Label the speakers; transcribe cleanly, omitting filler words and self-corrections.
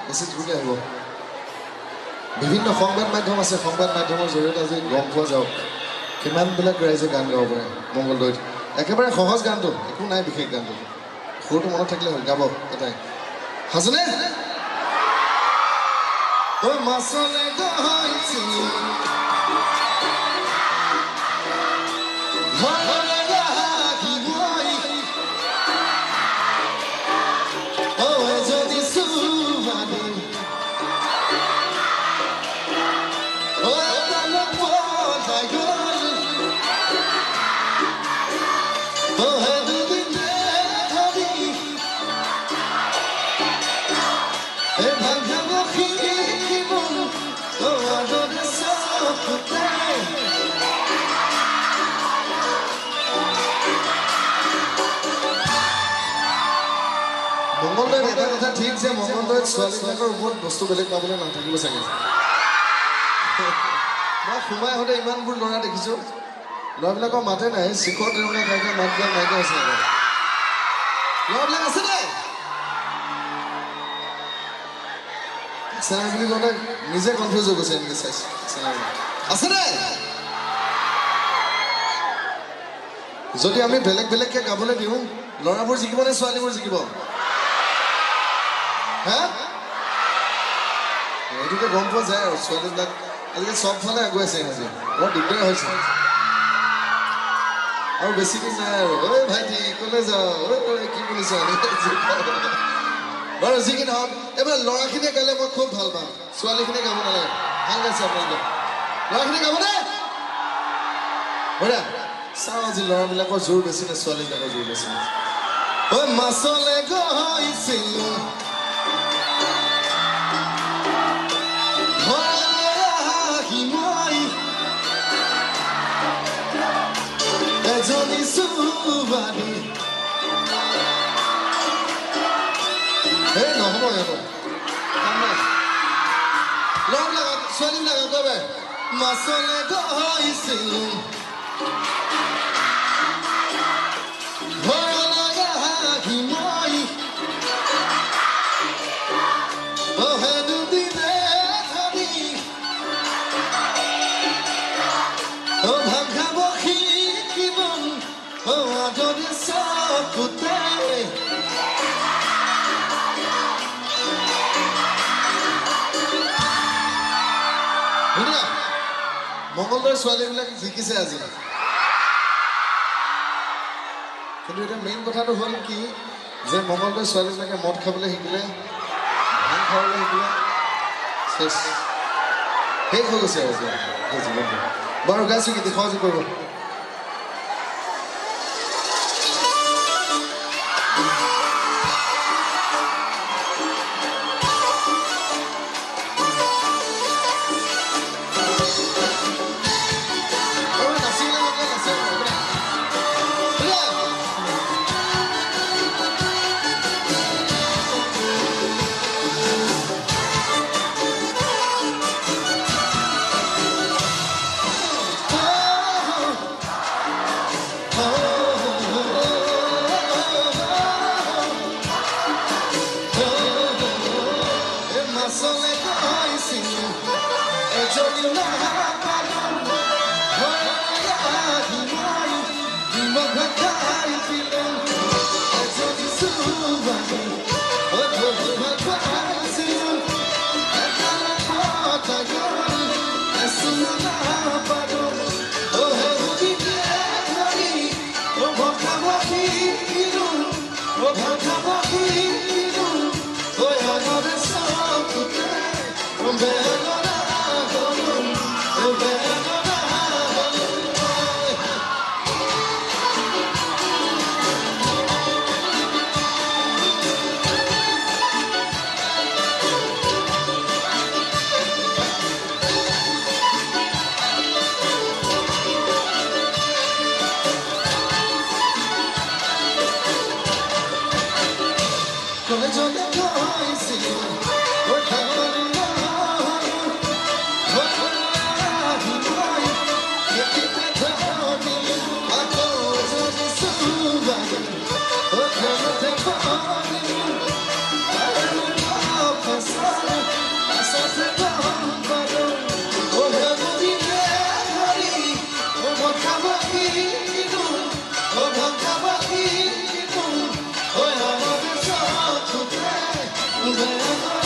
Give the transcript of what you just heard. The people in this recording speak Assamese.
Speaker 1: মেছেজ বুলি আহিব বিভিন্ন সংবাদ মাধ্যম আছে সংবাদ মাধ্যমৰ জৰিয়তে আজি গম পোৱা যাওক কিমানবিলাক ৰাইজে গান গাব পাৰে মংগলদৈত একেবাৰে সহজ গানটো একো নাই বিশেষ গানটো সুৰটো মনত থাকিলে হ'ল গাব এটাই হাজনে ও মাছলে গইছি মংগলদৈত এটা কথা ঠিক যে মংগলদৈত ছোৱালীবিলাকৰ ওপৰত বস্তু বেলেগ পাবলৈ নাথাকিব চাগে মই সোমাই আহোঁতে ইমানবোৰ ল'ৰা দেখিছোঁ ল'ৰাবিলাকৰ মাতে নাই শিখৰ তেওঁলোকে কাইকে মাত দিয়া নাইকিয়া হৈছে ল'ৰাবিলাক আছে নাই চেনা বুলি ক'লে নিজে কনফিউজ হৈ গৈছে এনেকৈ চাইছোঁ আছে নাই যদি আমি বেলেগ বেলেগকৈ গাবলৈ দিওঁ ল'ৰাবোৰ জিকিব নে ছোৱালীবোৰ জিকিব হা এইটোকে গম পোৱা যায় আৰু ছোৱালীবিলাক আজিকালি চবফালে আগুৱাইছে আজি বৰ দিগদাৰ হৈছে আৰু বেছি দিন নাই আৰু ঐ ভাইটি ক'লৈ যাওঁ ঐ কি বুলিছ বাৰু যি কি নহওক এইবাৰ ল'ৰাখিনিয়ে গালে মই খুব ভাল পাওঁ ছোৱালীখিনিয়ে গাব নালাগে ভাল গাইছে আপোনালোকে ল'ৰাখিনিয়ে গাবনে বঢ়িয়া চাওঁ আজি ল'ৰাবিলাকৰ জোৰ বেছি নে ছোৱালীবিলাকৰ জোৰ বেছি ঐ মাছলে গৈছিলোঁ এজনী ছোৱালী এই নহ'ব ল'ৰাবিলাক ছোৱালীবিলাক একেবাৰে মাছলে গৈছিলোঁ মংগলদৈৰ ছোৱালীবিলাক জিকিছে আজি কিন্তু এতিয়া মেইন কথাটো হ'ল কি যে মংগলদৈৰ ছোৱালীবিলাকে মদ খাবলৈ শিকিলে ভাং খাবলৈ শিকিলে শেষ হৈ গৈছে আৰু এতিয়া জীৱনটো বাৰু গাইছোঁ কি সহযোগ কৰিব
Speaker 2: forever.